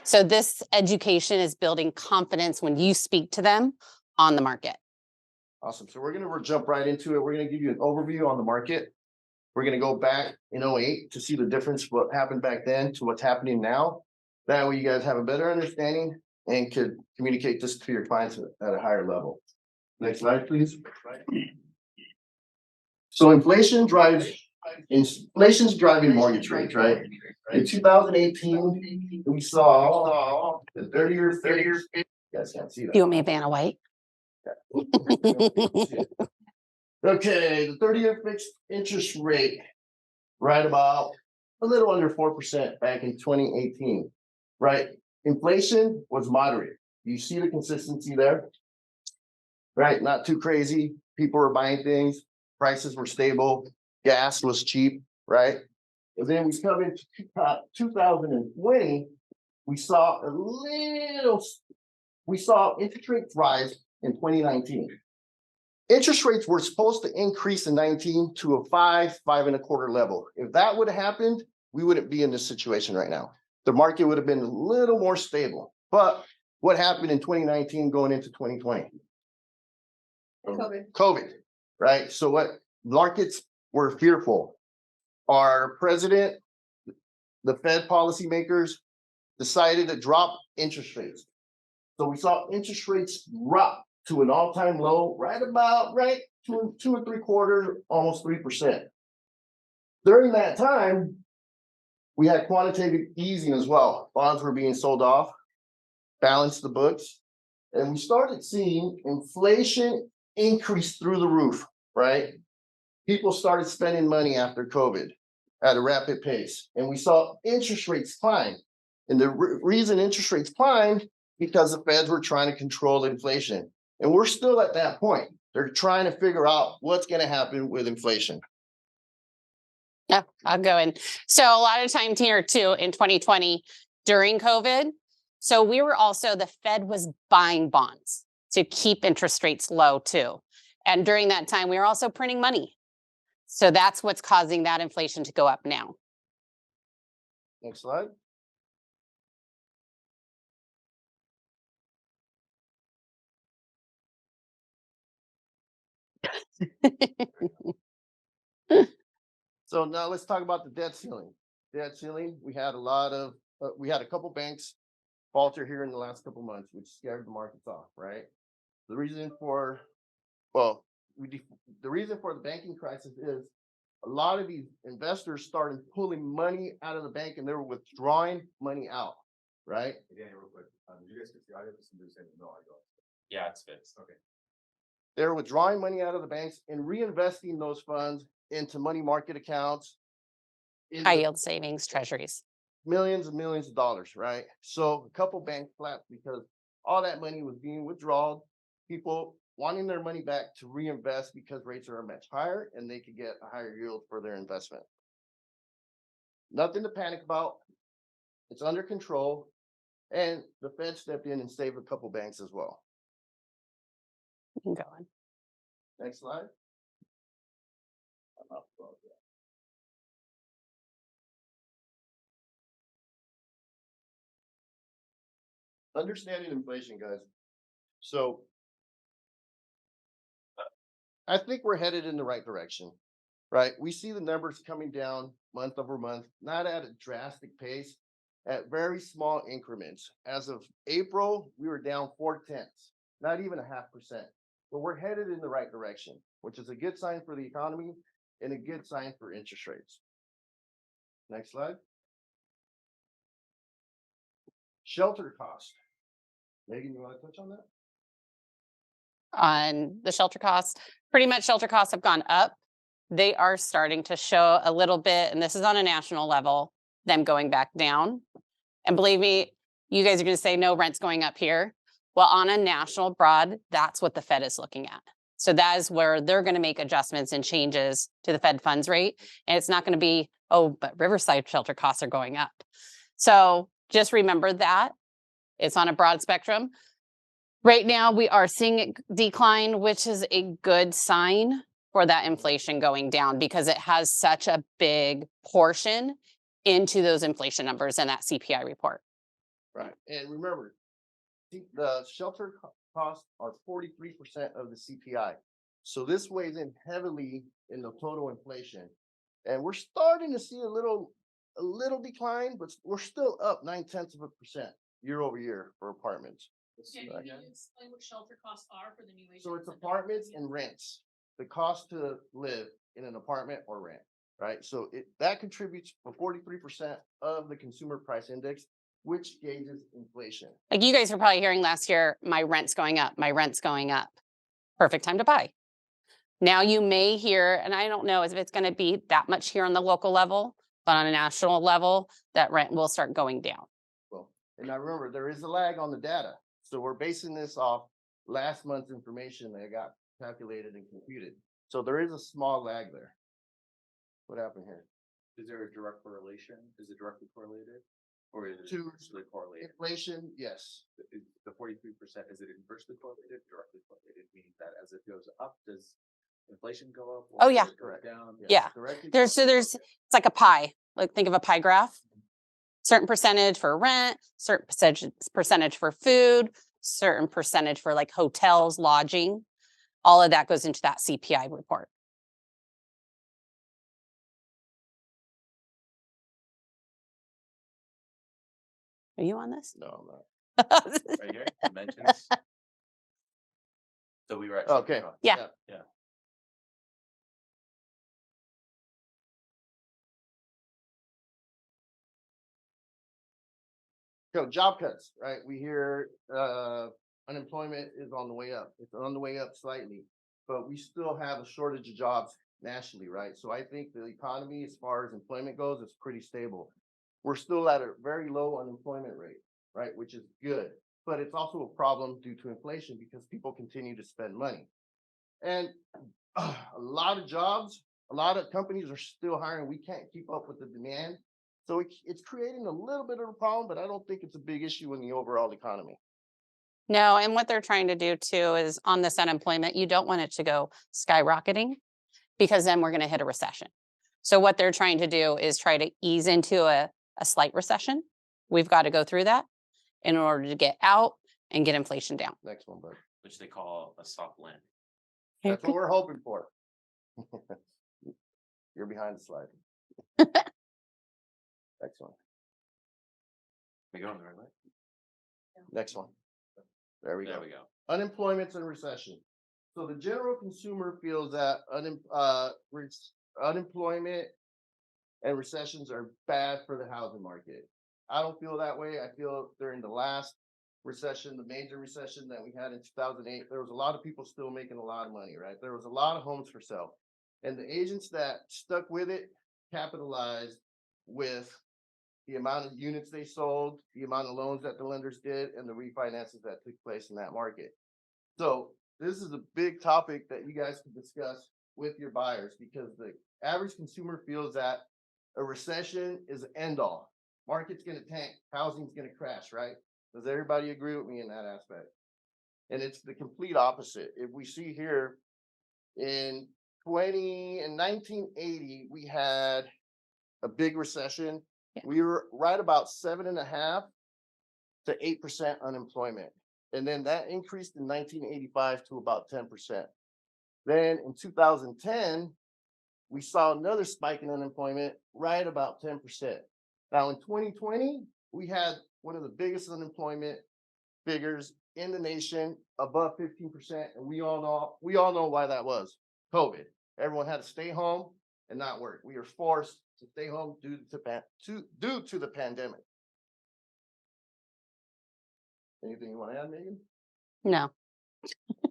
So this education is building confidence when you speak to them on the market. Awesome. So we're going to jump right into it. We're going to give you an overview on the market. We're going to go back in '08 to see the difference, what happened back then to what's happening now. That way you guys have a better understanding and could communicate this to your clients at a higher level. Next slide, please. So inflation's driving mortgage rates, right? In 2018, we saw the 30-year fixed. You guys can't see that. Do you want me a Vanna White? Okay, the 30-year fixed interest rate, right about a little under 4% back in 2018, right? Inflation was moderate. You see the consistency there, right? Not too crazy. People were buying things, prices were stable, gas was cheap, right? And then we come into 2020, we saw interest rates rise in 2019. Interest rates were supposed to increase in 19 to a 5.25 level. If that would have happened, we wouldn't be in this situation right now. The market would have been a little more stable. But what happened in 2019 going into 2020? COVID, right? So what markets were fearful. Our president, the Fed policymakers decided to drop interest rates. So we saw interest rates drop to an all-time low, right 2.75, almost 3%. During that time, we had quantitative easing as well. Bonds were being sold off, balanced the books, and we started seeing inflation increase through the roof, right? People started spending money after COVID at a rapid pace, and we saw interest rates climb. And the reason interest rates climbed because the Feds were trying to control inflation. And we're still at that point. They're trying to figure out what's going to happen with inflation. Yeah, I'll go in. So a lot of times here too in 2020 during COVID. So the Fed was buying bonds to keep interest rates low too. And during that time, we were also printing money. So that's what's causing that inflation to go up now. Next slide. So now let's talk about the debt ceiling. Debt ceiling, we had a couple banks falter here in the last couple months, which scared the markets off, right? The reason for the banking crisis is a lot of these investors started pulling money out of the bank and they were withdrawing money out, right? Yeah, real quick. Did you guys get the audio? No, I got it. Yeah, it's fixed. Okay. They were withdrawing money out of the banks and reinvesting those funds into money market accounts, High yield savings, treasuries. millions and millions of dollars, right? So a couple banks collapsed because all that money was being withdrawn. People wanting their money back to reinvest because rates are much higher and they could get a higher yield for their investment. Nothing to panic about. It's under control. And the Fed stepped in and saved a couple banks as well. You can go on. Next slide. Understanding inflation, guys. So I think we're headed in the right direction, right? We see the numbers coming down month over month, not at a drastic pace, at very small increments. As of April, we were down 0.4, not even 0.5%. But we're headed in the right direction, which is a good sign for the economy and a good sign for interest rates. Next slide. Shelter cost. Megan, you want to touch on that? On the shelter costs, pretty much shelter costs have gone up. They are starting to show a little bit, and this is on a national level, them going back down. And believe me, you guys are going to say no, rent's going up here. Well, on a national broad, that's what the Fed is looking at. So that is where they're going to make adjustments and changes to the Fed funds rate. And it's not going to be, oh, but Riverside shelter costs are going up. So just remember that it's on a broad spectrum. Right now, we are seeing it decline, which is a good sign for that inflation going down because it has such a big portion into those inflation numbers in that CPI report. Right, and remember, the shelter costs are 43% of the CPI. So this weighs in heavily in the total inflation. And we're starting to see a little decline, but we're still up 9/10% year over year for apartments. Can Right. you explain what shelter costs are for the new? So it's agents that don't apartments live and rents, the cost to live in an apartment or rent, right? So that contributes for 43% of the consumer price index, which gauges inflation. Like you guys were probably hearing last year, my rent's going up, my rent's going up. Perfect time to buy. Now you may hear, and I don't know if it's gonna be that much here on the local level, but on a national level, that rent will start going down. Well, and now remember, there is a lag on the data. So we're basing this off last month's information that got calculated and computed. So there is a small lag there. What happened here? Is there a direct correlation? Is it directly correlated? Or is it To- inversely correlated? Inflation, yes. Is the 43%, is it inversely correlated, directly correlated, meaning that as it goes up, does inflation go up? Oh, or yeah. does it go Correct. down? Yeah. Directly There's correlated. it's like a pie. Like think of a pie graph. Certain percentage for rent, certain percentage for food, certain percentage for like hotels, lodging. All of that goes into that CPI report. Are you on this? No, I'm not. Right here, dimensions. So we were at. Okay. shelter cost. Yeah. Yeah. So job cuts, right? We hear unemployment is on the way up. It's on the way up slightly, but we still have a shortage of jobs nationally, right? So I think the economy, as far as employment goes, is pretty stable. We're still at a very low unemployment rate, right? Which is good, but it's also a problem due to inflation because people continue to spend money. And a lot of jobs, a lot of companies are still hiring. We can't keep up with the demand. So it's creating a little bit of a problem, but I don't think it's a big issue in the overall economy. No, and what they're trying to do too is on this unemployment, you don't want it to go skyrocketing because then we're going to hit a recession. So what they're trying to do is try to ease into a slight recession. We've got to go through that in order to get out and get inflation down. Next one, bud. Which they call a soft landing. That's what we're hoping for. You're behind the slide. Next one. We going the right way? Next one. There we There go. we go. Unemployment's in recession. So the general consumer feels that unemployment and recessions are bad for the housing market. I don't feel that way. I feel during the last recession, the major recession that we had in 2008, there was a lot of people still making a lot of money, right? There was a lot of homes for sale. And the agents that stuck with it capitalized with the amount of units they sold, the amount of loans that the lenders did, and the refinances that took place in that market. So this is a big topic that you guys can discuss with your buyers because the average consumer feels that a recession is an end all. Market's going to tank, housing's going to crash, right? Does everybody agree with me in that aspect? And it's the complete opposite. If we see here in 1980, we had a big recession. Yeah. We were right about 7.5% to 8% unemployment. And then that increased in 1985 to about 10%. Then in 2010, we saw another spike in unemployment, right about 10%. Now in 2020, we had one of the biggest unemployment figures in the nation, above 15%. And we all know why that was. COVID. Everyone had to stay home and not work. We were forced to stay home due to the pandemic. Anything you want to add, Megan? No.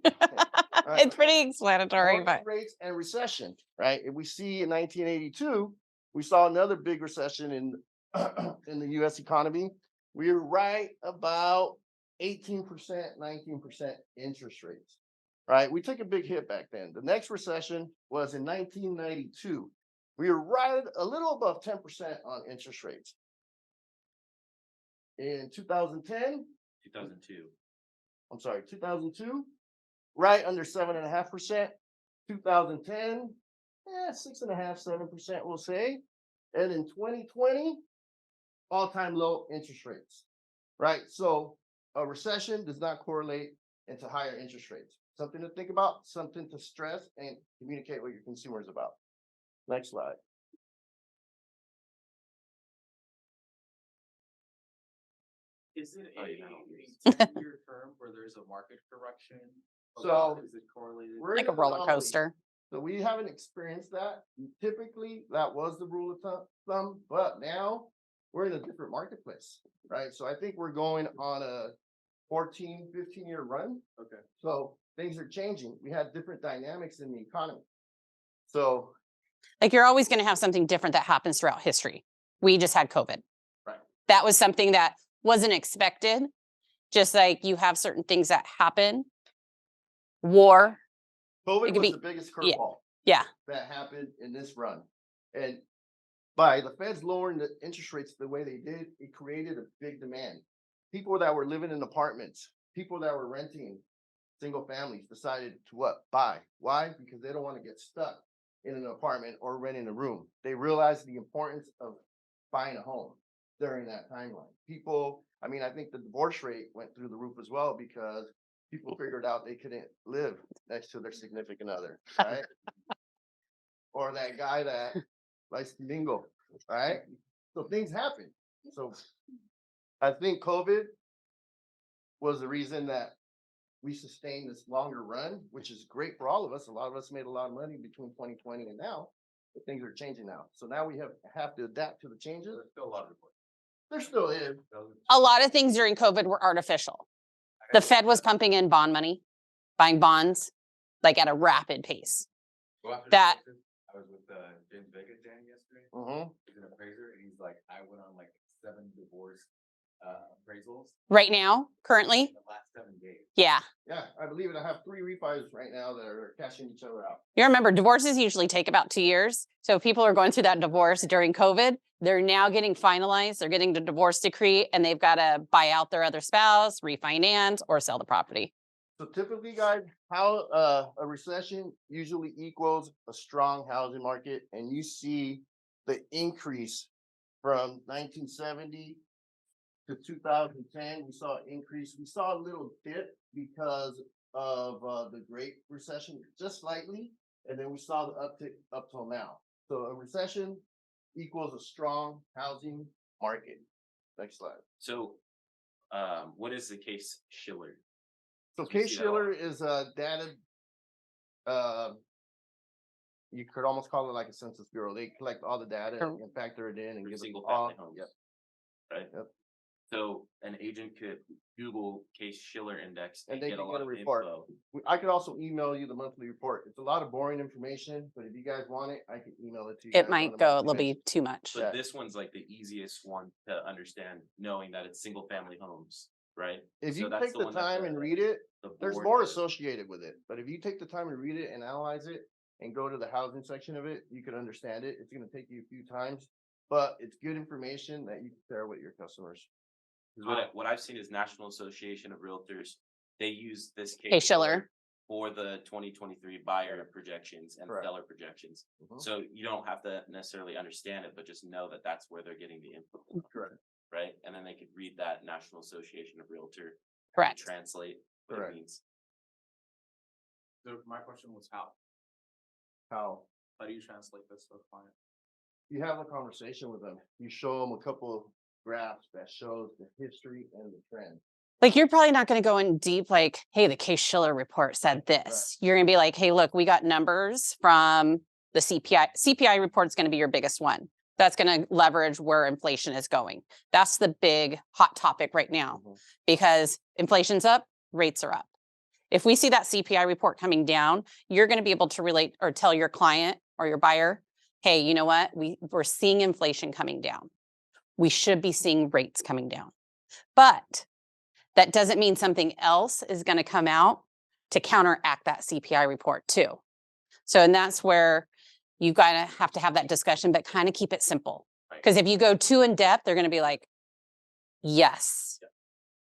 right. It's pretty explanatory, Mortgage but rates and recession, right? If we see in 1982, we saw another big recession in in the U.S. economy. We were right about 18%, 19% interest rates, right? We took a big hit back then. The next recession was in 1992. We were right a little above 10% on interest rates. In 2010, 2002. I'm sorry, 2002, right under 7.5%. 2010, 6.5, 7%, we'll say. And in 2020, all-time low interest rates, right? So a recession does not correlate into higher interest rates. Something to think about, something to stress and communicate with your consumers about. Next slide. Is it Oh, a yeah. 10-year term where there's a market correction? So, Is it correlated? We're Like in a roller anomaly. coaster. So we haven't experienced that. Typically, that was the rule of thumb, but now we're in a different marketplace, right? So I think we're going on a 14, 15-year run. Okay. So things are changing. We have different dynamics in the economy. So, Like you're always going to have something different that happens throughout history. We just had COVID. Right. That was something that wasn't expected. Just like you have certain things that happen. War. COVID It could was be- the biggest yeah. curveball Yeah. that happened in this run. And by the feds lowering the interest rates the way they did, it created a big demand. People that were living in apartments, people that were renting single families decided to what? Buy. Why? Because they don't want to get stuck in an apartment or renting a room. They realized the importance of buying a home during that timeline. People, I mean, I think the divorce rate went through the roof as well because people figured out they couldn't live next to their significant other, right? Or that guy that likes to mingle, right? So things happen. So I think COVID was the reason that we sustained this longer run, which is great for all of us. A lot of us made a lot of money between 2020 and now, but things are changing now. So now we have to adapt to the changes. There's still a lot of reports. There still is. A lot of things during COVID were artificial. The Fed was pumping in bond money, buying bonds, like at a rapid pace. Well, after That- the election, I was with James Vega Jan yesterday. Mhm. He's an appraiser, and he's like, I went on like 7 divorce appraisals Right now, currently, in the last 7 days. yeah. Yeah, I believe it. I have 3 refis right now that are cashing each other out. You remember divorces usually take about 2 years. So if people are going through that divorce during COVID, they're now getting finalized. They're getting the divorce decree and they've got to buy out their other spouse, refinance, or sell the property. So typically, guys, how a recession usually equals a strong housing market, and you see the increase from 1970 to 2010. We saw an increase. We saw a little dip because of the Great Recession, just slightly, and then we saw the uptick up till now. So a recession equals a strong housing market. Next slide. So, what is the case Schiller? So We Case see that a lot. Shiller is a data. You could almost call it like a census bureau. They collect all the data Correct. and factor it in and For give it single all. family homes. Yep. Right? Yep. So an agent could Google Case Schiller Index And and they get a can lot get a of report. info. I could also email you the monthly report. It's a lot of boring information, but if you guys want it, I can email it to you. It guys on might a go a monthly little basis. bit too much. But Yeah. this one's like the easiest one to understand, knowing that it's single family homes, right? If So you that's take the one that time and read it, the there's board more does. associated with it. But if you take the time and read it and analyze it and go to the housing section of it, you can understand it. It's gonna take you a few times, but it's good information that you can share with your customers. 'Cause what I've seen is National Association of Realtors, they use this Case Case Shiller. Shiller for the 2023 buyer projections and Correct. seller projections. Mhm. So you don't have to necessarily understand it, but just know that that's where they're getting the info, from, Correct. right? And then they could read that National Association of Realtor, and Correct. translate what Correct. it means. So my question was how? How How do you translate this to a client? you have a conversation with them, you show them a couple of graphs that shows the history and the trend. Like you're probably not going to go in deep like, hey, the Case Shiller report said this. You're going to be like, hey, look, we got numbers from the CPI. CPI report is going to be your biggest one. That's going to leverage where inflation is going. That's the big hot topic right now Mhm. because inflation's up, rates are up. If we see that CPI report coming down, you're going to be able to relate or tell your client or your buyer, hey, you know what? We're seeing inflation coming down. We should be seeing rates coming down. But that doesn't mean something else is going to come out to counteract that CPI report too. So, and that's where you gotta have to have that discussion, but kind of keep it simple. Right. Because if you go too in depth, they're going to be like, yes.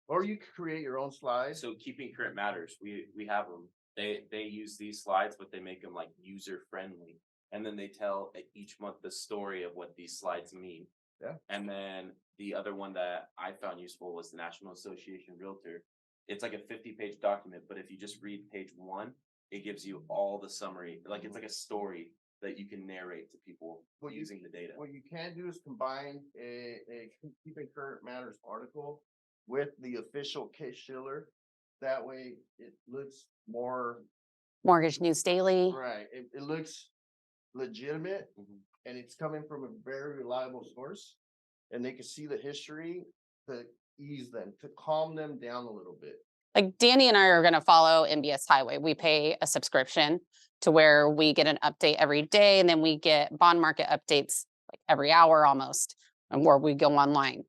Or you could create your own slides. So keeping current matters, we have them. They use these slides, but they make them like user friendly. And then they tell each month the story of what these slides mean. Yeah. And then the other one that I found useful was the National Association Realtor. It's like a 50-page document, but if you just read page 1, it gives you all the summary, like it's like a story that you can narrate to people Well, you- using the data. What you can do is combine a Keeping Current Matters article with the official Case Shiller. That way it looks more, Mortgage News Daily. right, it looks legitimate Mhm. and it's coming from a very reliable source. And they can see the history to ease them, to calm them down a little bit. Like Danny and I are going to follow MBS Highway. We pay a subscription to where we get an update every day, and then we get bond market updates like every hour almost, and where we go online.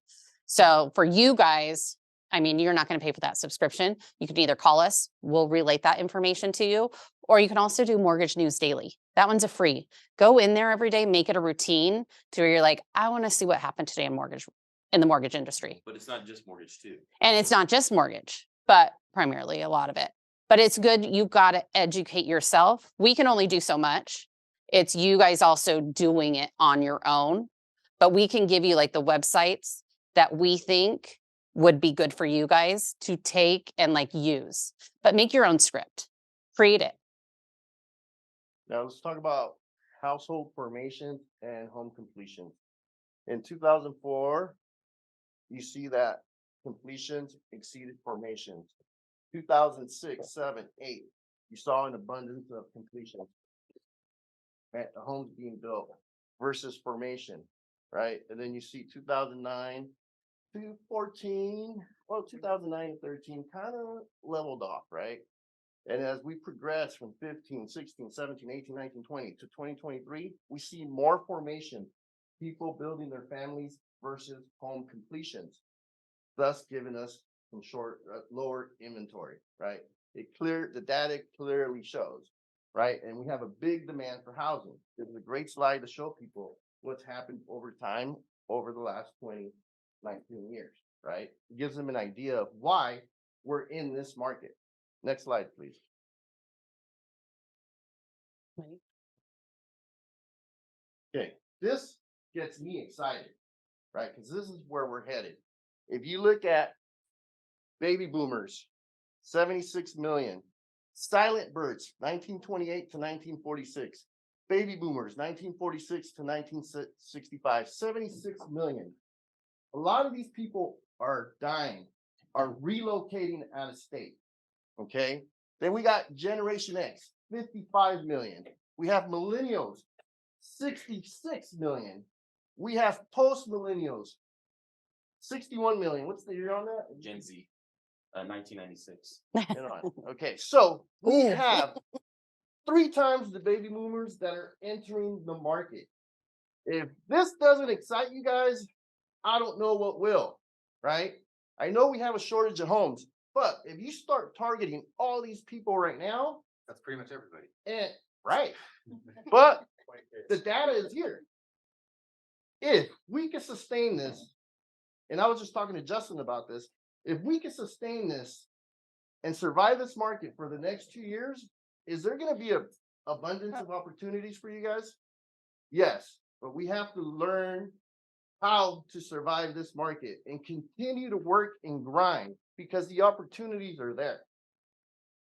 So for you guys, I mean, you're not going to pay for that subscription. You can either call us, we'll relate that information to you, or you can also do Mortgage News Daily. That one's a free. Go in there every day, make it a routine to where you're like, I want to see what happened today in the mortgage industry. But it's not just mortgage too. And it's not just mortgage, but primarily a lot of it. But it's good. You've got to educate yourself. We can only do so much. It's you guys also doing it on your own. But we can give you like the websites that we think would be good for you guys to take and like use. But make your own script. Create it. Now let's talk about household formation and home completion. In 2004, you see that completions exceeded formations. 2006, 7, 8, you saw an abundance of completions. Right, the homes being built versus formation, right? And then you see 2009 to 14, well, 2009 and 13 kind of leveled off, right? And as we progress from 15, 16, 17, 18, 19, 20 to 2023, we see more formation, people building their families versus home completions, thus giving us some lower inventory, right? The data clearly shows, right? And we have a big demand for housing. This is a great slide to show people what's happened over time over the last 20, 19 years, right? It gives them an idea of why we're in this market. Next slide, please. Okay, this gets me excited, right? Because this is where we're headed. If you look at baby boomers, 76 million, silent births, 1928 to 1946, baby boomers, 1946 to 1965, 76 million. A lot of these people are dying, are relocating out of state. Okay. Then we got Generation X, 55 million. We have millennials, 66 million. We have post millennials, 61 million. What's the year on that? Gen Z, 1996. Okay, so we have 3 times the baby boomers that are entering the market. If this doesn't excite you guys, I don't know what will, right? I know we have a shortage of homes, but if you start targeting all these people right now, That's pretty much everybody. and right, but the data is here. If we can sustain this, and I was just talking to Justin about this, if we can sustain this and survive this market for the next 2 years, is there going to be an abundance of opportunities for you guys? Yes, but we have to learn how to survive this market and continue to work and grind because the opportunities are there.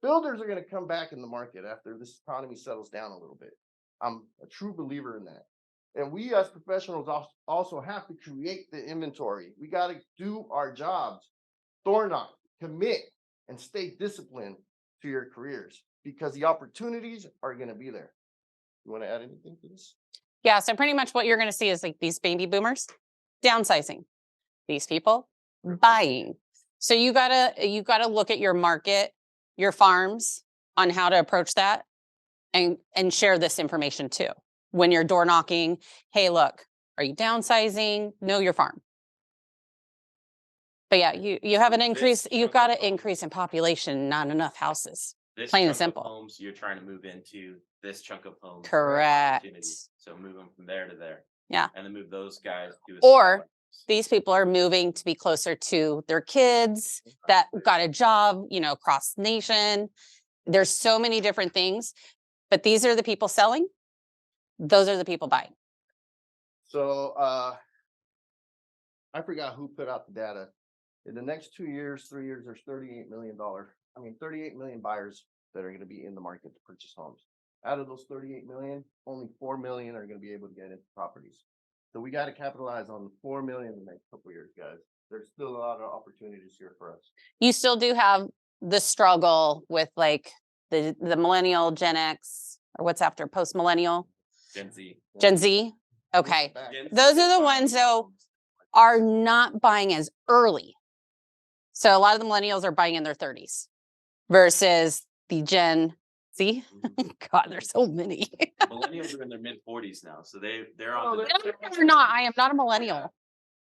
Builders are going to come back in the market after this economy settles down a little bit. I'm a true believer in that. And we as professionals also have to create the inventory. We got to do our jobs, door knock, commit, and stay disciplined to your careers because the opportunities are going to be there. You want to add anything to this? Yeah. So pretty much what you're going to see is like these baby boomers downsizing, these people buying. So you gotta look at your market, your farms on how to approach that and share this information too. When you're door knocking, hey, look, are you downsizing? Know your farm. But yeah, you have an increase, you've got an increase in population, not enough houses. This Plain and chunk of simple. homes you're trying to move into this chunk of homes. Correct. opportunity. So move them from there to there. Yeah. And then move those guys to a Or smaller house. These people are moving to be closer to their kids that got a job, across nation. There's so many different things, but these are the people selling. Those are the people buying. So I forgot who put out the data. In the next 2 years, 3 years, there's $38 million. 38 million buyers that are gonna be in the market to purchase homes. Out of those 38 million, only 4 million are gonna be able to get into properties. So we gotta capitalize on the 4 million in the next couple of years, guys. There's still a lot of opportunities here for us. You still do have the struggle with like the millennial Gen X or what's after post millennial, Gen Z. Gen Z. Okay. Back. Gen Those Z are the is ones, buying though, homes. are not buying as early. So a lot of the millennials are buying in their 30s versus the Gen Z. God, there's so many. Millennials are in their mid-40s now, so they're Oh, on. they're- No, they're not. I am not a millennial.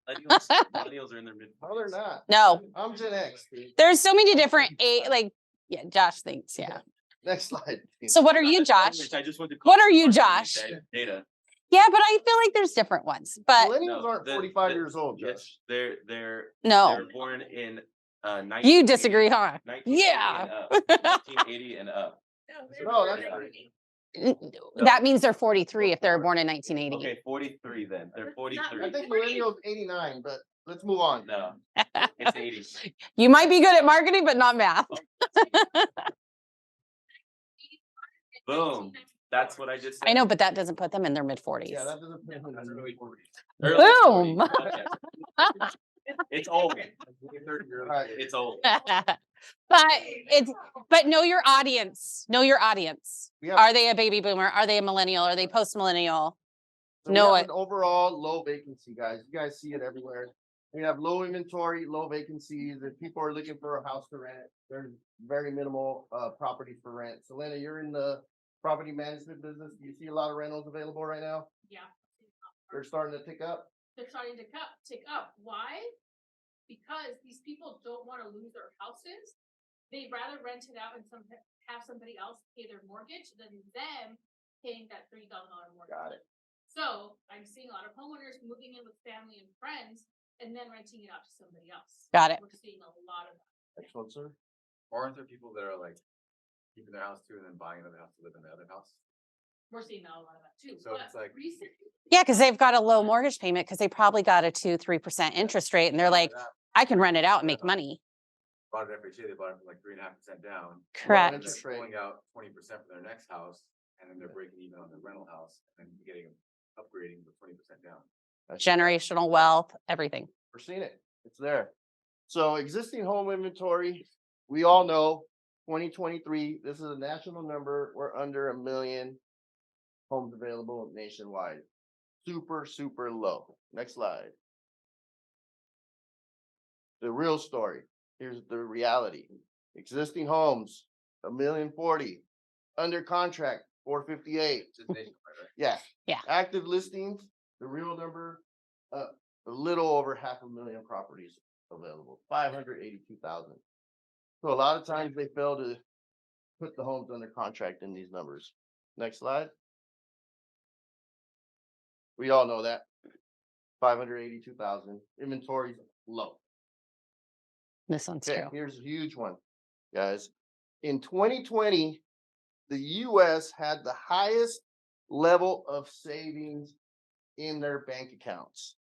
Millennials are in their mid. No, they're not. No, I'm Gen X. Dude. there's so many different like yeah, Josh thinks, yeah. Next slide. please. So what are you, Josh? I just went to What are you, college Josh? Data. Yeah, but I feel like there's different ones. But Millennials aren't the- 45 the- years old, Yes, Josh. they're they no, were born in you disagree, huh? 1980 Yeah. and up. 1980 and up. No, that's Yeah. That means they're 43 if they're born in 1980. Okay, 43 then. They're I 43. think millennials 89, but let's move on. No, it's 80. You might be good at marketing, but not math. Boom. That's what I just said. I know, but that doesn't put them in their mid 40s. Yeah, that doesn't. fit in That's the- really important. Early Boom. 40s. Okay. It's old. Alright. It's old. But know your audience. Know your audience. We have- Are they a baby boomer? Are they a millennial? Are they post millennial? So we know have it. an overall low vacancy, guys. You guys see it everywhere. We have low inventory, low vacancies. If people are looking for a house to rent, there's very minimal property for rent. Selena, you're in the property management business. Do you see a lot of rentals available right now? Yeah. They're starting to tick up. They're starting to tick up. Why? Because these people don't want to lose their houses. They'd rather rent it out and have somebody else pay their mortgage than them paying that $3,000 mortgage. Got it. So I'm seeing a lot of homeowners moving in with family and friends and then renting it out to somebody else. Got it. We're seeing a lot of that. Excellent, sir. Or aren't there people that are like keeping their house too and then buying another house to live in the other house? We're seeing a lot of that too. So But it's like- recently, Yeah, because they've got a low mortgage payment because they probably got a 2-3% interest rate, and they're like, I can rent it out and make money. Bought it FHA, they bought it for like 3.5% down. Correct. And they're Interest rate. pulling out 20% for their next house, and then they're breaking even on their rental house, and then getting upgrading with 20% down. That's- Generational wealth, everything. We're seeing it. It's there. So existing home inventory, we all know 2023, this is a national number. We're under 1 million homes available nationwide. Super, super low. Next slide. The real story. Here's the reality. Existing homes, 1,040,000. Under contract, 458. Just nationwide, right? Yeah. Yeah. Active listings, the real number, a little over 500,000 properties available, 582,000. So a lot of times they fail to put the homes under contract in these numbers. Next slide. We all know that. 582,000, inventory's low. This one's Okay, true. here's a huge one, guys. In 2020, the US had the highest level of savings in their bank accounts,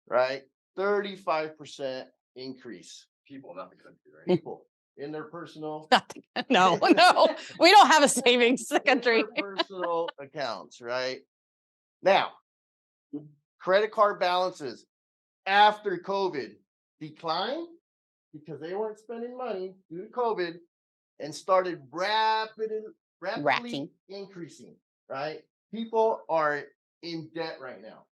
right? 35% increase. People, not the country, right? People in their personal. No, no, we don't have a savings in country. their Personal accounts, right? Now, credit card balances after COVID declined because they weren't spending money due to COVID and started rapidly Racking. increasing, right? People are in debt right now.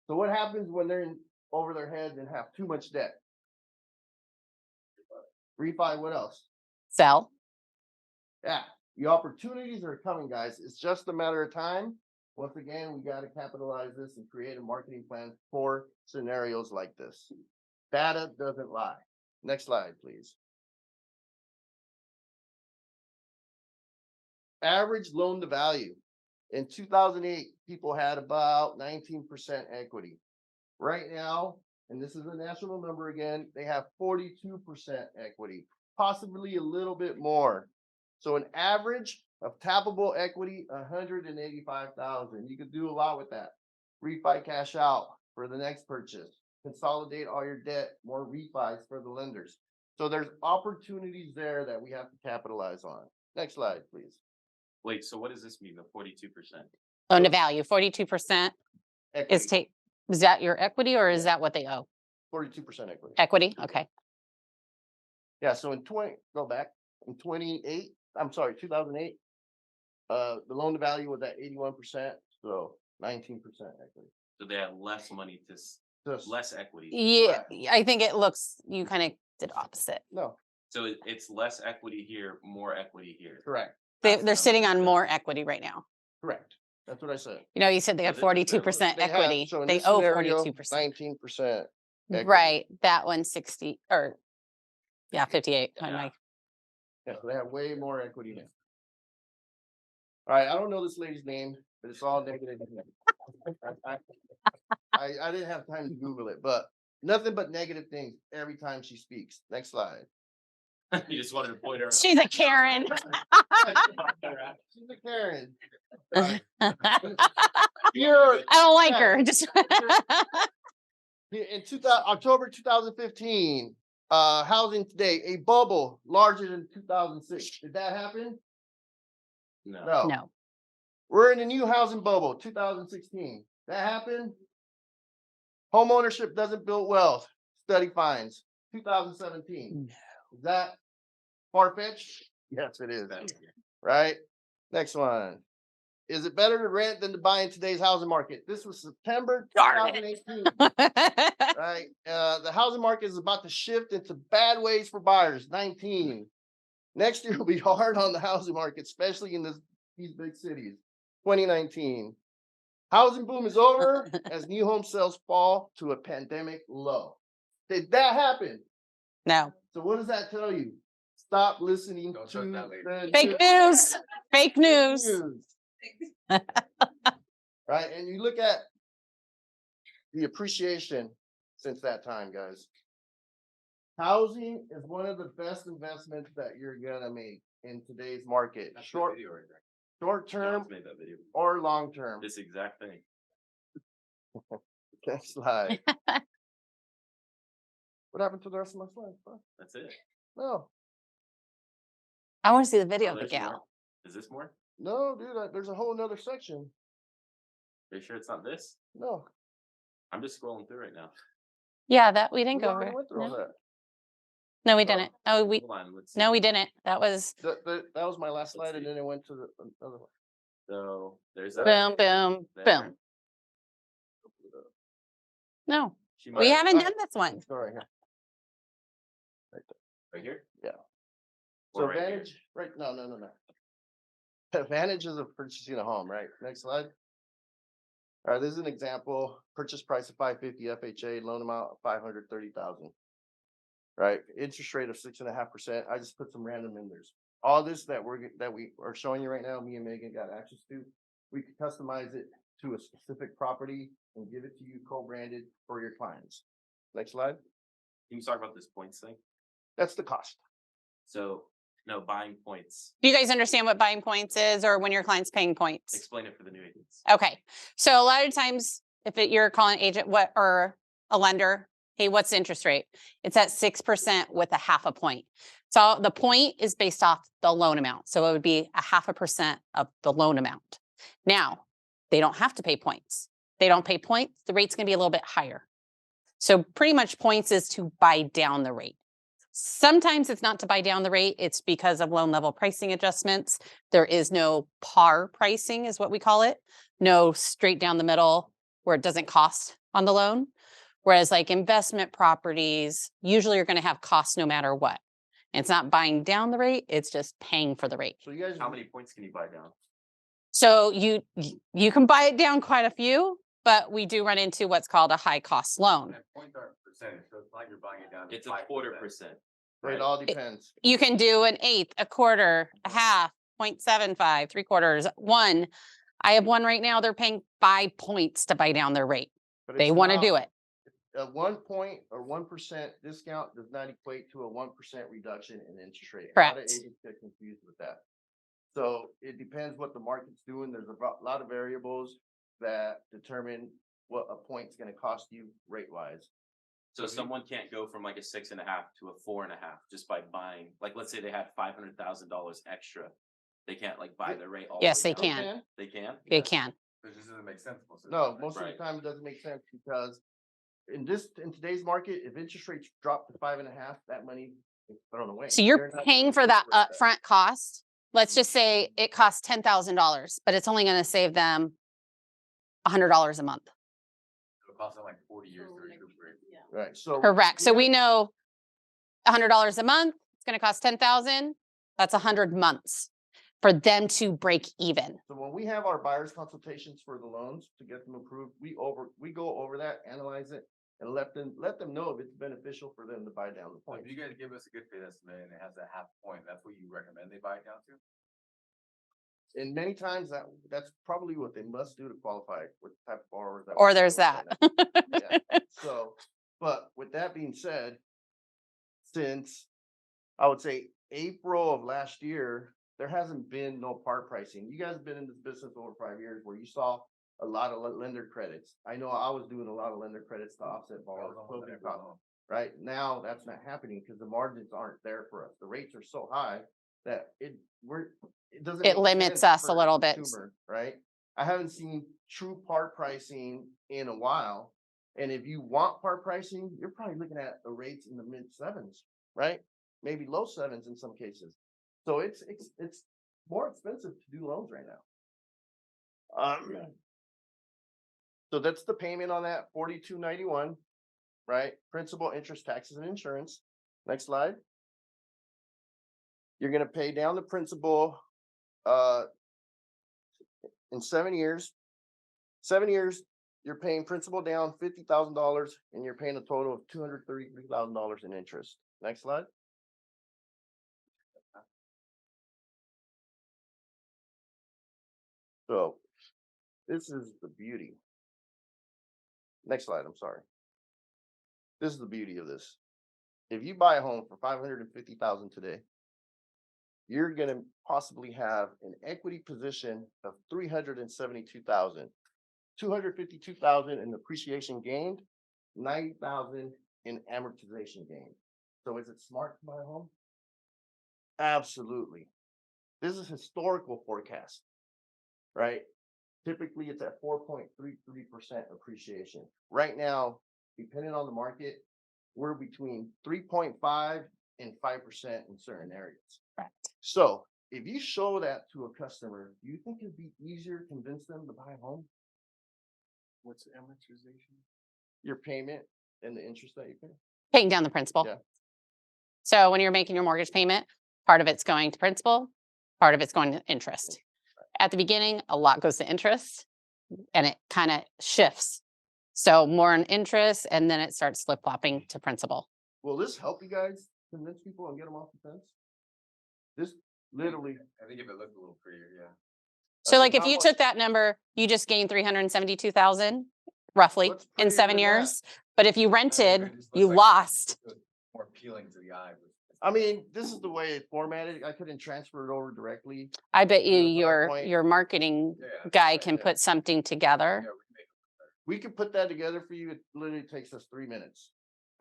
So what happens when they're in over their heads and have too much debt? Refi, what else? Sell. Yeah, the opportunities are coming, guys. It's just a matter of time. Once again, we got to capitalize this and create a marketing plan for scenarios like this. Data doesn't lie. Next slide, please. Average loan to value. In 2008, people had about 19% equity. Right now, and this is a national number again, they have 42% equity, possibly a little bit more. So an average of tappable equity, 185,000. You could do a lot with that. Refi cash out for the next purchase. consolidate all your debt, more refis for the lenders. So there's opportunities there that we have to capitalize on. Next slide, please. Wait, so what does this mean, the 42%? Loan to value, 42% is Equity, is that your equity or is Yeah. that what they owe? 42% equity. Equity, okay. Yeah, so in in 2008, the loan to value was at 81%, so 19% equity. So they had less money to, Just, less equity. Yeah, Correct. I think it looks, you kind of did opposite. no, So it's less equity here, more equity here. correct, That's the They're sitting number. on more equity right now. correct. That's what I said. You know, you said they So had this is their 42% They have- equity. so in They this owe scenario, 42%. 19%. equity. Right, that one's 60 or, yeah, 58. I'm Yeah. like, Yeah, so they have way more equity now. All right, I don't know this lady's name, but it's all negative. I didn't have time to Google it, but nothing but negative things every time she speaks. Next slide. You just wanted to point her out. she's a Karen. She's a Karen. I Here, don't like Yeah. her. Just in October 2015, Housing Today, a bubble larger than 2006. Did that happen? No. No. no. We're in a new housing bubble, 2016. That happened? Home ownership doesn't build wealth. Study finds, 2017. Is that far-fetched? Yes, it is, right? Next one. Is it better to rent than to buy in today's housing market? This was September Darn it. 2018, right? The housing market is about to shift into bad ways for buyers, 19. Next year will be hard on the housing market, especially in these big cities, 2019. Housing boom is over as new home sales fall to a pandemic low. Did that happen? No. So what does that tell you? Stop listening Don't to trust that lady. the Fake news. Fake news. news. Right, and you look at the appreciation since that time, guys. Housing is one of the best investments that you're gonna make in today's market, That's the short video right there. term John's made that video. or long term. This exact thing. Next slide. What happened to the rest of my slides? Huh? That's it. No, I want to see the video Oh, of the there's more? gal. Is this more? no, dude, there's a whole nother section. Are you sure it's not this? No. I'm just scrolling through right now. Yeah, that we didn't we go already over. went through all No, that. no, we didn't. Oh, we Hold on, let's see. no, we didn't. That was That was my last slide, Let's and see. then it went to the other one. So there's that. boom, boom, There. boom. No, She we might- haven't I- done this one. Let's go right here. Right here? Yeah. Or So right here? advantage, right? No. Advantages of purchasing a home, right? Next slide. All right, this is an example. Purchase price of 550 FHA, loan amount of 530,000. Right, interest rate of 6.5%. I just put some random numbers. All this that we are showing you right now, me and Megan got access to. We could customize it to a specific property and give it to you co-branded for your clients. Next slide. Can you talk about this points thing? That's the cost. So, no, buying points. Do you guys understand what buying points is or when your client's paying points? Explain it for the new agents. Okay, so a lot of times if you're calling an agent or a lender, hey, what's the interest rate? It's at 6% with a 0.5 point. So the point is based off the loan amount. So it would be 0.5% of the loan amount. Now, they don't have to pay points. They don't pay points, the rate's gonna be a little bit higher. So pretty much points is to buy down the rate. Sometimes it's not to buy down the rate, it's because of loan level pricing adjustments. There is no par pricing is what we call it. No straight down the middle where it doesn't cost on the loan. Whereas like investment properties, usually you're gonna have costs no matter what. And it's not buying down the rate, it's just paying for the rate. So you guys. How many points can you buy down? So you can buy it down quite a few, but we do run into what's called a high cost loan. That points are percentage, so it's like you're buying it down. to It's a 5%. 0.25%. It all depends. You can do an eighth, a quarter, a half, 0.75, 3/4, 1. I have one right now, they're paying 5 points to buy down their rate. But They it's want to not- do it. A 1 point or 1% discount does not equate to a 1% reduction in interest rate. A lot of Correct. agents get confused with that. So it depends what the market's doing. There's a lot of variables that determine what a point's gonna cost you rate wise. So someone can't go from like a 6.5 to a 4.5 just by buying, like, let's say they had $500,000 extra. They can't like buy the rate all. the Yes, way they down. can. They can? They can. It just doesn't make sense most of the No, time, right? most of the Right. time it doesn't make sense because in today's market, if interest rates drop to 5.5, that money is thrown away. So you're They're not paying gonna for that recuperate upfront cost. Let's just say it costs $10,000, but it's only gonna save them $100 a month. It'll cost them like 40 years to recuperate. Right, so. Correct. So have- we know $100 a month, it's gonna cost 10,000. That's 100 months for them to break even. So when we have our buyers consultations for the loans to get them approved, we go over that, analyze it, and let them know if it's beneficial for them to buy down the So if points. you guys give us a good faith estimate and it has a half point, that's what you recommend they buy it down to? And many times that's probably what they must do to qualify with the type of borrowers. that Or we're there's dealing with that. right now. So, but with that being said, since I would say April of last year, there hasn't been no par pricing. You guys have been in this business over 5 years where you saw a lot of lender credits. I know I was doing a lot of lender credits to offset That borrowers. was almost closing every costs. loan. Right now, that's not happening because the margins aren't there for us. The rates are so high that it doesn't. It make limits sense us a for the little bit. consumer, right? I haven't seen true par pricing in a while. And if you want par pricing, you're probably looking at the rates in the mid sevens, right? Maybe low sevens in some cases. So it's more expensive to do loans right now. So that's the payment on that $42.91, right? Principal, interest, taxes, and insurance. Next slide. You're gonna pay down the principal in 7 years. 7 years, you're paying principal down $50,000 and you're paying a total of $233,000 in interest. Next slide. So this is the beauty. Next slide, I'm sorry. This is the beauty of this. If you buy a home for $550,000 today, you're gonna possibly have an equity position of $372,000. $252,000 in appreciation gained, $90,000 in amortization gained. So is it smart to buy a home? Absolutely. This is historical forecast, right? Typically, it's at 4.33% appreciation. Right now, depending on the market, we're between 3.5 and 5% in certain areas. Correct. So if you show that to a customer, do you think it'd be easier to convince them to buy a home? What's the amortization? Your payment and the interest that you pay? Paying down the principal. Yeah. So when you're making your mortgage payment, part of it's going to principal, part of it's going to interest. At the beginning, a lot goes to interest and it kind of shifts. So more on interest and then it starts flip flopping to principal. Will this help you guys convince people and get them off the fence? This literally. I think if it looked a little prettier, yeah. So I like mean, if how you much- took that number, you just gained 372,000 roughly What's in prettier 7 than that? years. But if you I don't know, rented, it just looks you like lost. it's more appealing to the eye. I mean, this is the way it's formatted. I couldn't transfer it over directly. I bet you the PowerPoint. your marketing Yeah, guy right, can yeah. put something together. Yeah, we can make it better. We could put that together for you. It literally takes us 3 minutes.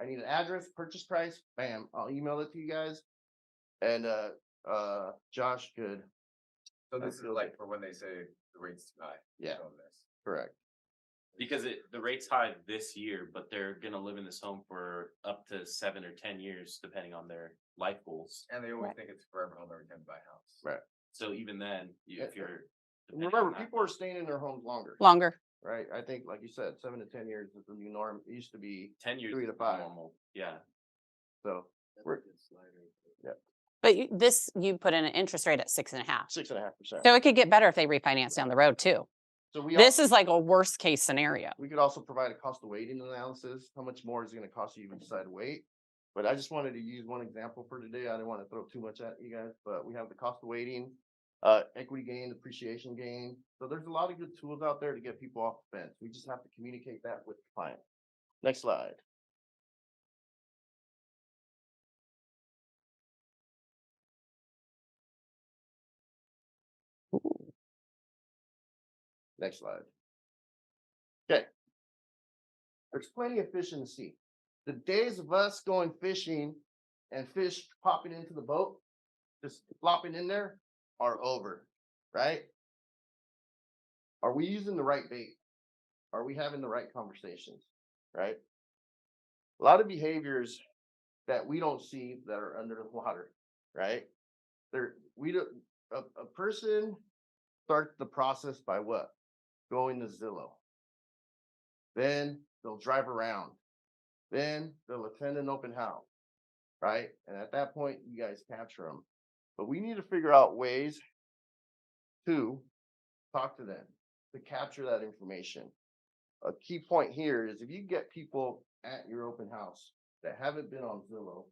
I need an address, purchase price, bam, I'll email it to you guys. And Josh could, So I this is feel like that- for when they say the rate's too high. Yeah. show 'em this. correct. Because the rate's high this year, but they're gonna live in this home for up to 7 or 10 years, depending on their life goals. And they always Right. think it's forever home every time you buy a house. Right. So even then, if Yeah. you're. And depending remember, on that- people are staying in their homes longer, Longer. right? I think, like you said, 7 to 10 years is the new norm. It used to be 10 years 3 is to the 5. normal, yeah. so we're But you put in an interest rate at 6.5. 6.5%. So it could get better if they refinance down the road too. So we This is like a worst case scenario. we could also provide a cost of waiting analysis. How much more is it gonna cost you if you decide to wait? But I just wanted to use one example for today. I didn't want to throw too much at you guys, but we have the cost of waiting, equity gain, appreciation gain. So there's a lot of good tools out there to get people off the fence. We just have to communicate that with the client. Next slide. Next slide. Okay. There's plenty of fish in the sea. The days of us going fishing and fish popping into the boat, just flopping in there, are over, right? Are we using the right bait? Are we having the right conversations, right? A lot of behaviors that we don't see that are under the water, right? We don't, a person starts the process by what? Going to Zillow. Then they'll drive around. Then they'll attend an open house, right? And at that point, you guys capture them. But we need to figure out ways to talk to them, to capture that information. A key point here is if you get people at your open house that haven't been on Zillow,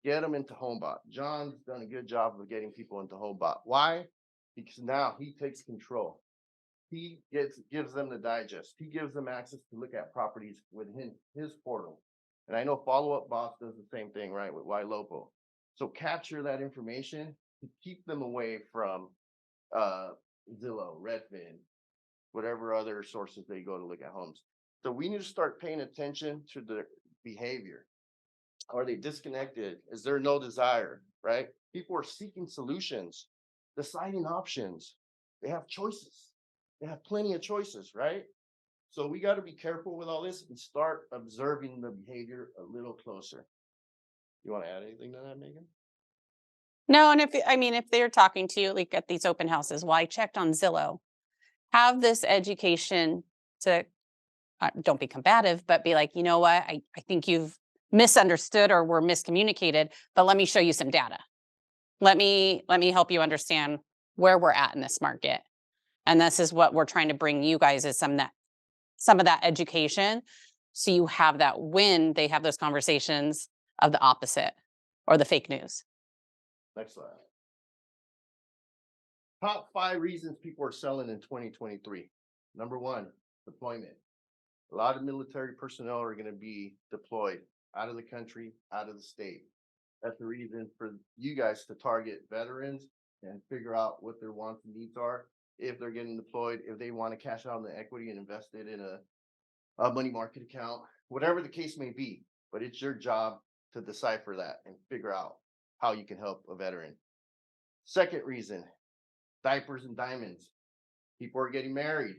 get them into HomeBot. John's done a good job of getting people into HomeBot. Why? Because now he takes control. He gives them the digest. He gives them access to look at properties within his portal. And I know Follow Up Boss does the same thing, right, with YLopo. So capture that information to keep them away from Zillow, Redfin, whatever other sources they go to look at homes. So we need to start paying attention to their behavior. Are they disconnected? Is there no desire, right? People are seeking solutions, deciding options. They have choices. They have plenty of choices, right? So we got to be careful with all this and start observing the behavior a little closer. You want to add anything to that, Megan? No, and if they're talking to you like at these open houses, well, I checked on Zillow. Have this education to don't be combative, but be like, you know what? I think you've misunderstood or were miscommunicated, but let me show you some data. Let me help you understand where we're at in this market. And this is what we're trying to bring you guys is some of that education. So you have that when they have those conversations of the opposite or the fake news. Next slide. Top 5 reasons people are selling in 2023. Number 1, deployment. A lot of military personnel are going to be deployed out of the country, out of the state. That's the reason for you guys to target veterans and figure out what their wants and needs are. If they're getting deployed, if they want to cash out on the equity and invest it in a money market account, whatever the case may be. But it's your job to decipher that and figure out how you can help a veteran. Second reason, diapers and diamonds. People are getting married.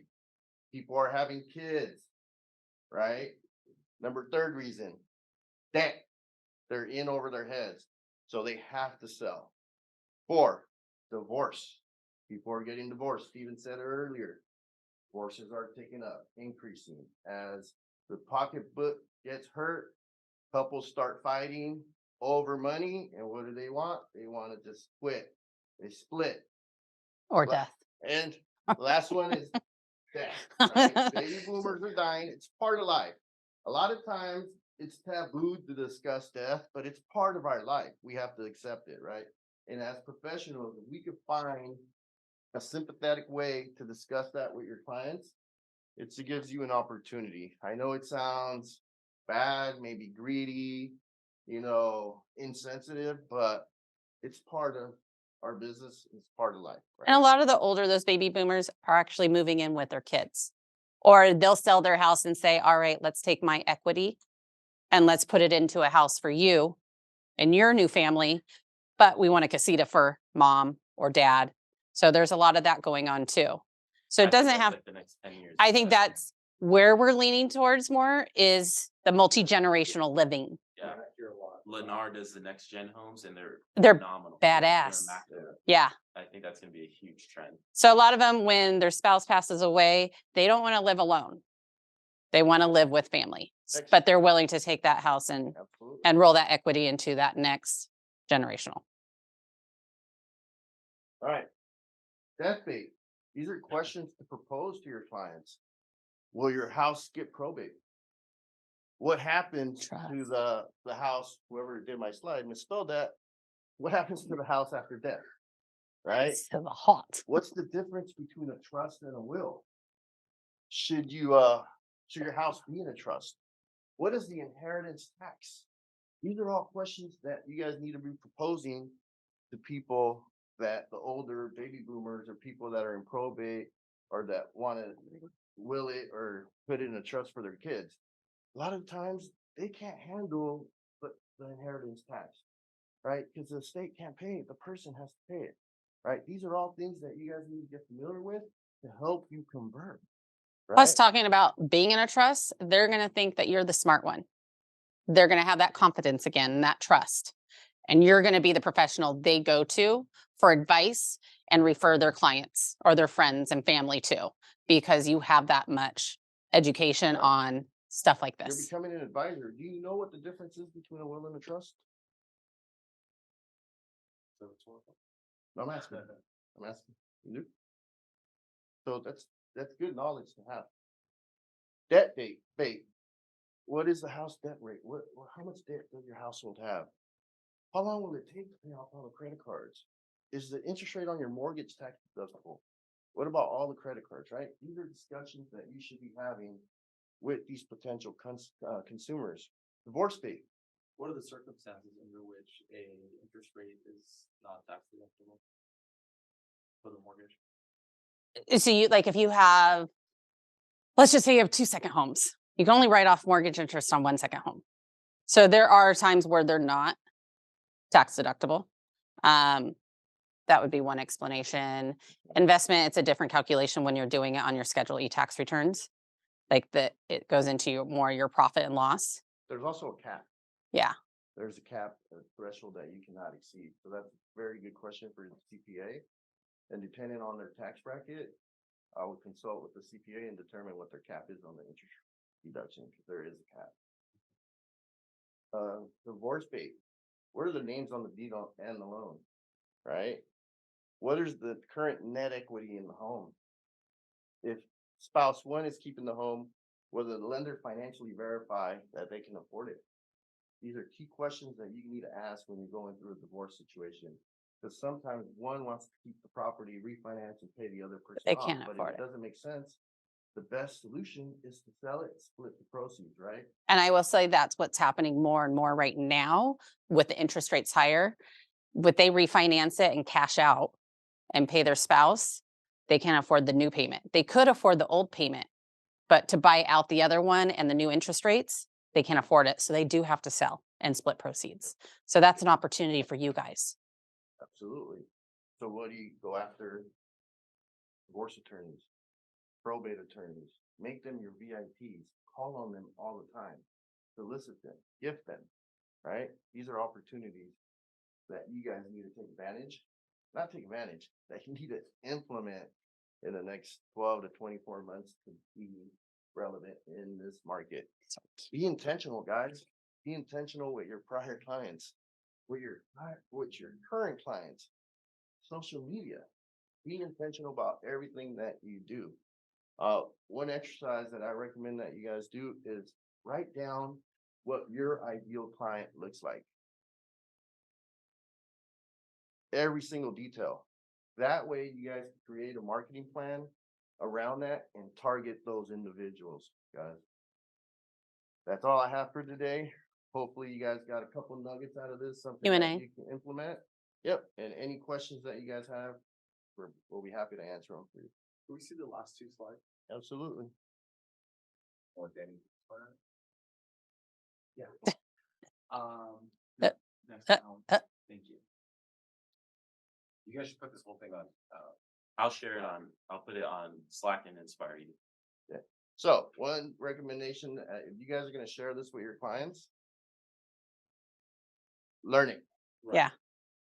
People are having kids, right? Third reason, debt. They're in over their heads, so they have to sell. 4, divorce. People are getting divorced. Steven said earlier, divorces are ticking up, increasing. As the pocketbook gets hurt, couples start fighting over money. And what do they want? They want to just quit. They split. Or death. And the last one is death. Right? Baby boomers are dying. It's part of life. A lot of times it's taboo to discuss death, but it's part of our life. We have to accept it, right? And as professionals, if we could find a sympathetic way to discuss that with your clients, it gives you an opportunity. I know it sounds bad, maybe greedy, insensitive, but it's part of our business. It's part of life. Right? And a lot of the older, those baby boomers are actually moving in with their kids. Or they'll sell their house and say, all right, let's take my equity and let's put it into a house for you and your new family. But we want a casita for mom or dad. So there's a lot of that going on too. So I it think doesn't that's have, like the next 10 years. I think that's where we're leaning towards more is the multi-generational living. Yeah. Lennar does the next gen homes and they're They're phenomenal. badass. Immaculate. Yeah. I think that's going to be a huge trend. So a lot of them, when their spouse passes away, they don't want to live alone. They want to live with family, but they're willing to take that house and roll that equity into that next generational. All right. Death bait. These are questions to propose to your clients. Will your house get probate? What happens to the house? Whoever did my slide misspelled that. What happens to the house after death? Right? To the hot. What's the difference between a trust and a will? Should your house be in a trust? What is the inheritance tax? These are all questions that you guys need to be proposing to people that the older baby boomers or people that are in probate or that want to will it or put it in a trust for their kids. A lot of times they can't handle the inheritance tax, right? Because the state can't pay it, the person has to pay it, right? These are all things that you guys need to get familiar with to help you convert. Plus Right? talking about being in a trust, they're gonna think that you're the smart one. They're gonna have that confidence again, and that trust. And you're gonna be the professional they go to for advice and refer their clients or their friends and family to, because you have that much education Right. on stuff like You're this. becoming an advisor. Do you know what the difference is between a will and a trust? So it's one of them. No, I'm asking. I'm asking. You do? So that's good knowledge to have. Debt bait. What is the house debt rate? How much debt does your household have? How long will it take to pay off all the credit cards? Is the interest rate on your mortgage tax deductible? What about all the credit cards, right? These are discussions that you should be having with these potential consumers. Divorce rate. What are the circumstances under which a interest rate is not tax deductible? For the mortgage? So you, like, if you have, let's just say you have 2 second homes, you can only write off mortgage interest on 1 second home. So there are times where they're not tax deductible. That would be one explanation. Investment, it's a different calculation when you're doing it on your Schedule E tax returns. Like it goes into your profit and loss. There's also a cap. Yeah. There's a cap, a threshold that you cannot exceed. So that's a very good question for the CPA. And depending on their tax bracket, I would consult with the CPA and determine what their cap is on the interest deduction, because there is a cap. Divorce bait. What are the names on the deed and the loan, right? What is the current net equity in the home? If spouse one is keeping the home, will the lender financially verify that they can afford it? These are key questions that you need to ask when you're going through a divorce situation. Because sometimes one wants to keep the property, refinance, and pay the other person they off. can't But if afford it it. doesn't make sense, the best solution is to sell it, split the proceeds, right? And I will say that's what's happening more and more right now with the interest rates higher. But they refinance it and cash out and pay their spouse, they can't afford the new payment. They could afford the old payment, but to buy out the other one and the new interest rates, they can't afford it. So they do have to sell and split proceeds. So that's an opportunity for you guys. Absolutely. So what do you go after? Divorce attorneys, probate attorneys, make them your VIPs, call on them all the time, solicit them, gift them, right? These are opportunities that you guys need to take advantage, not take advantage, that you need to implement in the next 12 to 24 months to be relevant in this market. Be intentional, guys. Be intentional with your prior clients, with your current clients, social media. Be intentional about everything that you do. One exercise that I recommend that you guys do is write down what your ideal client looks like. Every single detail. That way you guys can create a marketing plan around that and target those individuals, guys. That's all I have for today. Hopefully you guys got a couple nuggets out of this, something that Q&A. you can implement. Yep, and any questions that you guys have, we'll be happy to answer them for you. Can we see the last two slides? Absolutely. Or Danny? Yeah. Uh, Next uh, round. uh. Thank you. You guys should put this whole thing on, I'll share it on, I'll put it on Slack and Inspire You. So one recommendation, if you guys are gonna share this with your clients, learn it. Yeah.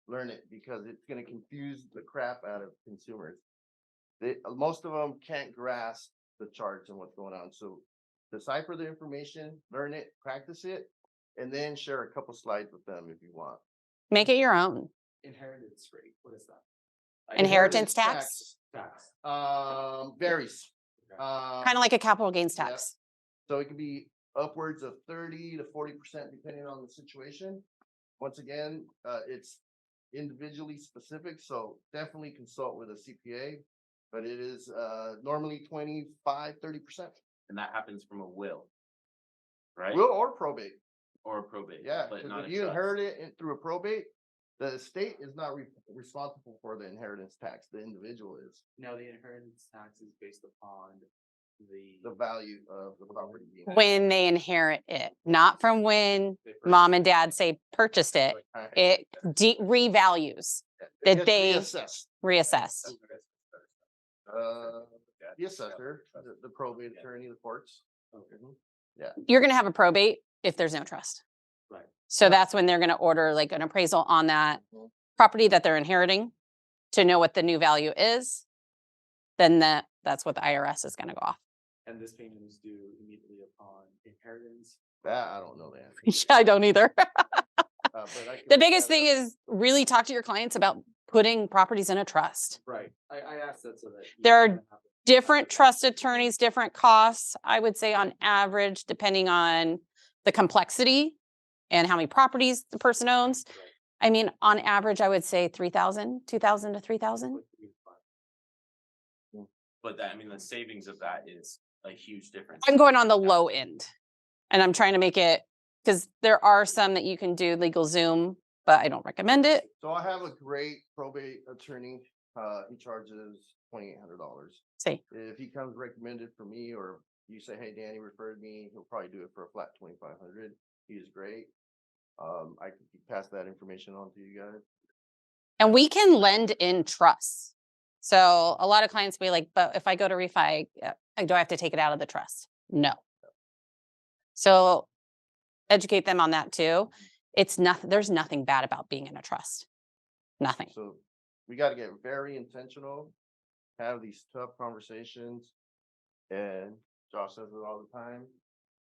Learn it, because it's gonna confuse the crap out of consumers. Most of them can't grasp the charts and what's going on, so decipher the information, learn it, practice it, and then share a couple slides with them if you want. Make it your own. Inheritance rate, what is that? Inheritance tax, Tax. Varies. Okay. kind of like a capital gains yeah. tax. So it could be upwards of 30 to 40% depending on the situation. Once again, it's individually specific, so definitely consult with a CPA, but it is normally 25, 30%. And that happens from a will. Right? Will or probate. Or a probate. Yeah, But 'cause not if a you trust. inherit it through a probate, the state is not responsible for the inheritance tax. The individual is. Now, the inheritance tax is based upon the value of the property. being- when they inherit it, not from when mom and dad say purchased it. It revalues, that It's they reassessed. reassessed. The assessor, the probate attorney, the courts. Mhm. You're gonna have a probate if there's no trust. Right. So that's when they're gonna order like an appraisal on that Mhm. property that they're inheriting to know what the new value is. Then that's what the IRS is gonna go off. And this payment is due immediately upon inheritance. That, I don't know that. Yeah, I don't either. But I can The look biggest that thing up. is really talk to your clients about putting properties in a trust. Right, I asked that so that. There are different trust attorneys, different costs, I would say on average, depending on the complexity and how many properties the person owns. I mean, on average, I would say 3,000, 2,000 to 3,000. But that, I mean, the savings of that is a huge difference. I'm going on the low end. And I'm trying to make it, because there are some that you can do legal Zoom, but I don't recommend it. So I have a great probate attorney. He charges $2,800. See, If he comes recommended for me, or you say, hey, Danny referred me, he'll probably do it for a flat 2,500. He is great. I can pass that information on to you guys. and we can lend in trusts. So a lot of clients be like, but if I go to refi, do I have to take it out of the trust? No. So educate them on that too. It's nothing, there's nothing bad about being in a trust. Nothing. So we got to get very intentional, have these tough conversations. And Josh says it all the time.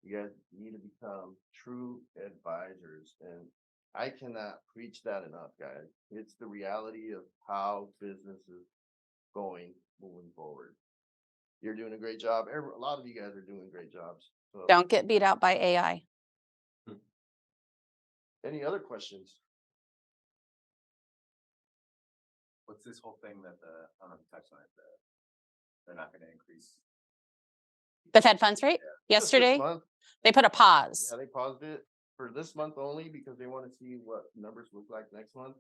You guys need to become true advisors. And I cannot preach that enough, guys. It's the reality of how business is going moving forward. You're doing a great job. A lot of you guys are doing great jobs. So, Don't get beat out by AI. any other questions? What's this whole thing that I don't know if you touched on it, they're not gonna increase. The Fed funds rate Just this yesterday, month, they put a pause. yeah, they paused it for this month only because they want to see what numbers look like next month.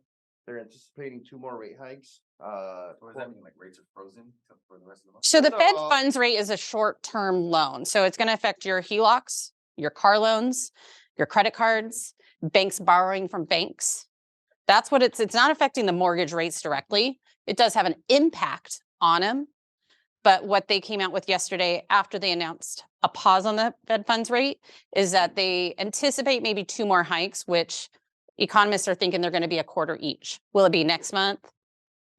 They're anticipating 2 more rate hikes. What does that mean, like rates are frozen for the rest of the month? So the Fed No. funds rate is a short-term loan. So it's going to affect your HELOCs, your car loans, your credit cards, banks borrowing from banks. That's what it's not affecting the mortgage rates directly. It does have an impact on them. But what they came out with yesterday after they announced a pause on the Fed funds rate is that they anticipate maybe 2 more hikes, which economists are thinking they're going to be a quarter each. Will it be next month?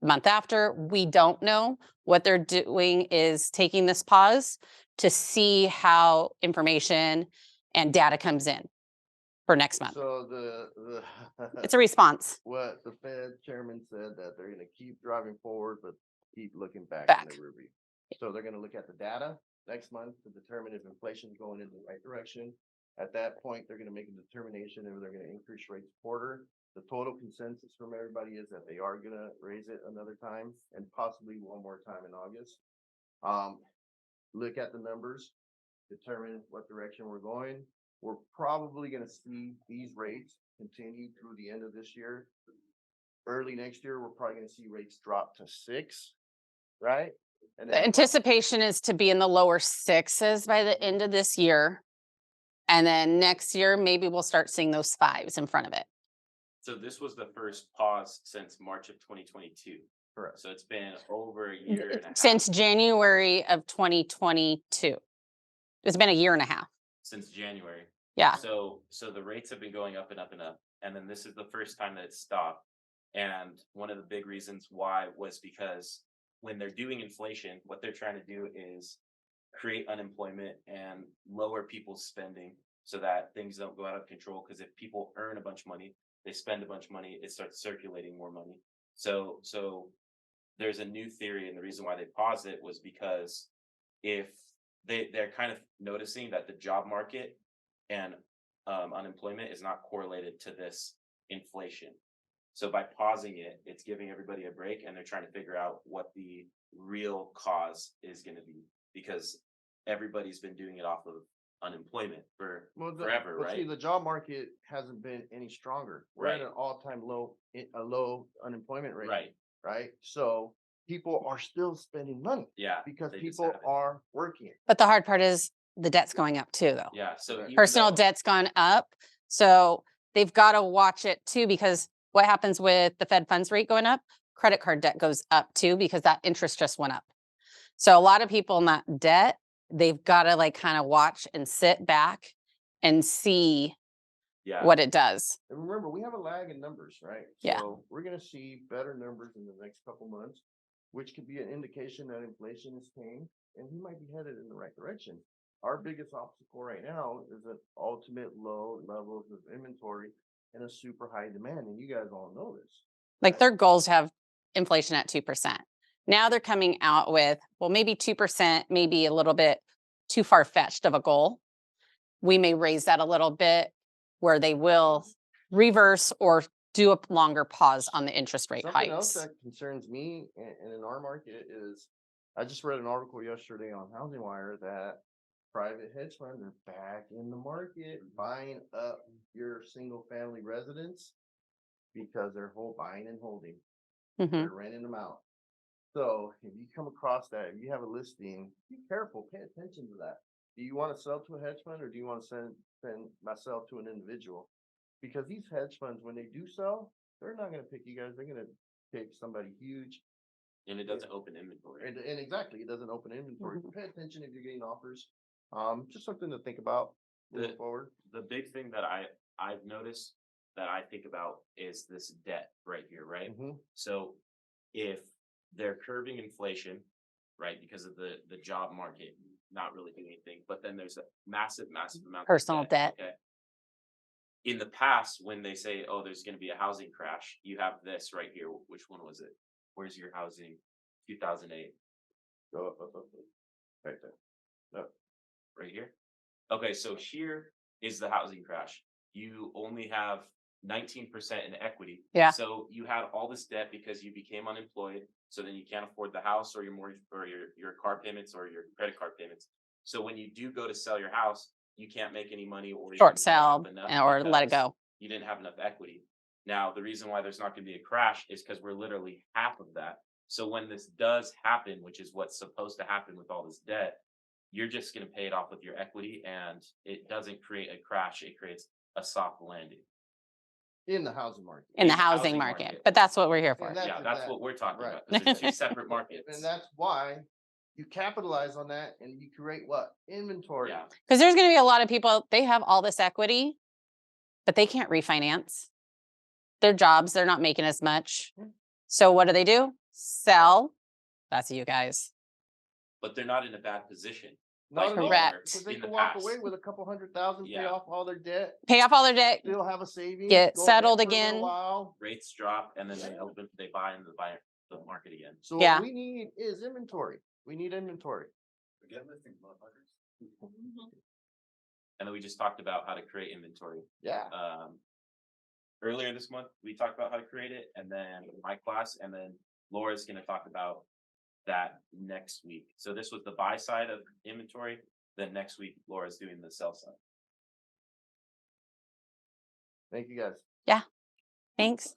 Month after? We don't know. What they're doing is taking this pause to see how information and data comes in for next month. So the It's a response. what the Fed chairman said, that they're gonna keep driving forward, but keep looking back Back. in the rearview. So they're gonna look at the data next month to determine if inflation's going in the right direction. At that point, they're gonna make a determination if they're gonna increase rates a quarter. The total consensus from everybody is that they are gonna raise it another time and possibly one more time in August. Look at the numbers, determine what direction we're going. We're probably gonna see these rates continue through the end of this year. Early next year, we're probably gonna see rates drop to 6, right? And The then anticipation is to be in the lower 6s by the end of this year. And then next year, maybe we'll start seeing those 5s in front of it. So this was the first pause since March of 2022. Correct. So it's been over a year and a half. Since January of 2022. It's been a year and a half. Since January. Yeah. So the rates have been going up and up and up, and then this is the first time that it stopped. And one of the big reasons why was because when they're doing inflation, what they're trying to do is create unemployment and lower people's spending so that things don't go out of control. Because if people earn a bunch of money, they spend a bunch of money, it starts circulating more money. So there's a new theory, and the reason why they paused it was because if they're kind of noticing that the job market and unemployment is not correlated to this inflation. So by pausing it, it's giving everybody a break, and they're trying to figure out what the real cause is going to be, because everybody's been doing it off of unemployment for forever, but see, right? the job market hasn't been any stronger. We're at Right. an all-time low, a low unemployment rate. Right. Right? So people are still spending money Yeah. because they just people haven't. are working. But the hard part is the debt's going up too, though. Yeah, so. Right. even Personal though- debt's gone up. So they've got to watch it too, because what happens with the Fed funds rate going up? Credit card debt goes up too, because that interest just went up. So a lot of people in that debt, they've got to like kind of watch and sit back and see Yeah. what it does. And remember, we have a lag in numbers, right? Yeah. So we're gonna see better numbers in the next couple months, which could be an indication that inflation is tame and we might be headed in the right direction. Our biggest obstacle right now is an ultimate low levels of inventory and a super high demand, and you guys all know this. Like their goals have inflation at 2%. Now they're coming out with, well, maybe 2%, maybe a little bit too far fetched of a goal. We may raise that a little bit where they will reverse or do a longer pause on the interest rate Something else hikes. that concerns me and in our market is, I just read an article yesterday on Housing Wire that private hedge funds are back in the market buying up your single family residence because they're buying and holding. Mhm. They're renting them out. So if you come across that, if you have a listing, be careful, pay attention to that. Do you want to sell to a hedge fund or do you want to send myself to an individual? Because these hedge funds, when they do sell, they're not gonna pick you guys, they're gonna pick somebody huge. And it doesn't open inventory. And exactly, it doesn't open inventory. Mhm. Pay attention if you're getting offers. Just something to think about moving The- forward. The big thing that I've noticed that I think about is this debt right here, right? Mhm. So if they're curbing inflation, right, because of the job market not really doing anything, but then there's a massive amount. of Personal debt. Okay. In the past, when they say, oh, there's gonna be a housing crash, you have this right here. Which one was it? Where's your housing? 2008, Go up. Right there. right here? Okay, so here is the housing crash. You only have 19% in equity. Yeah. So you had all this debt because you became unemployed, so then you can't afford the house or your mortgage or your car payments or your credit card payments. So when you do go to sell your house, you can't make any money or you Short don't sell have enough or let it because go. you didn't have enough equity. Now, the reason why there's not gonna be a crash is because we're literally half of that. So when this does happen, which is what's supposed to happen with all this debt, you're just gonna pay it off with your equity and it doesn't create a crash, it creates a soft landing. In the housing market. In the the housing housing market, market. but that's what we're here for. And that's Yeah, that's exact- what we're talking right. about, 'cause they're two separate markets. And that's why you capitalize on that and you create what? Inventory. Yeah, Because there's going to be a lot of people, they have all this equity, but they can't refinance their jobs. They're not making as much. So what do? Sell. That's you guys. but they're not in a bad position. Not like at they all, were Correct. because they in the can walk past. away with a couple $100,000, pay Yeah. off all their debt, Pay off all their debt. still have a savings. Get go settled ahead for a little again. while. Rates drop and then they buy into the market again. So Yeah. what we need is inventory. We need inventory. Forget listing motherfuckers. And then we just talked about how to create inventory. Yeah. Earlier this month, we talked about how to create it, and then my class, and then Laura's gonna talk about that next week. So this was the buy side of inventory, then next week Laura's doing the sell side. Thank you guys. Thanks.